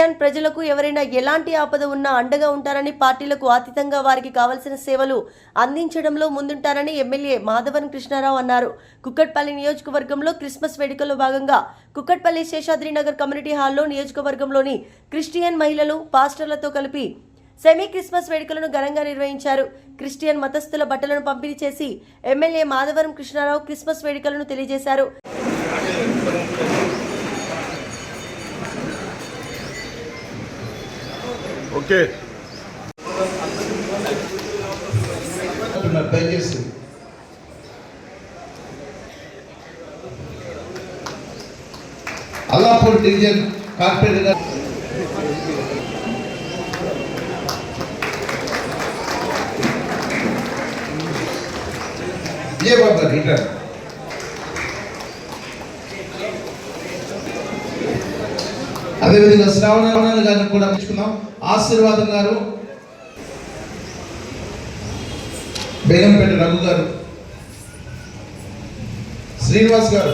Christian ప్రజలకు ఎవరైనా ఎలాంటి ఆపద ఉన్నా అండగా ఉంటారని, పార్టీలకు అతీతంగా వారికి కావాల్సిన సేవలు అందించడంలో ముందుంటారని ఎమ్మెల్యే మాధవరం కృష్ణారావు అన్నారు. కుక్కట్పల్లి నియోజకవర్గంలో క్రిస్మస్ వేడుకల్లో భాగంగా కుక్కట్పల్లి శేషాద్రి నగర్ కమ్యూనిటీ హాల్లో నియోజకవర్గంలోని క్రిస్టియన్ మహిళలు పాస్టర్లతో కలిపి సెమీ క్రిస్మస్ వేడుకలను ఘనంగా నిర్వహించారు. క్రిస్టియన్ మతస్థుల బట్టలను పంపిణీ చేసి ఎమ్మెల్యే మాధవరం కృష్ణారావు క్రిస్మస్ వేడుకలను తెలియజేశారు. Okay Allapur division corporator return అదేవిధంగా శ్రావణ గారిని కూడా మెచ్చుకున్నాం. ఆశీర్వాదం గారు, బేగంపేట రఘు గారు, శ్రీనివాస్ గారు.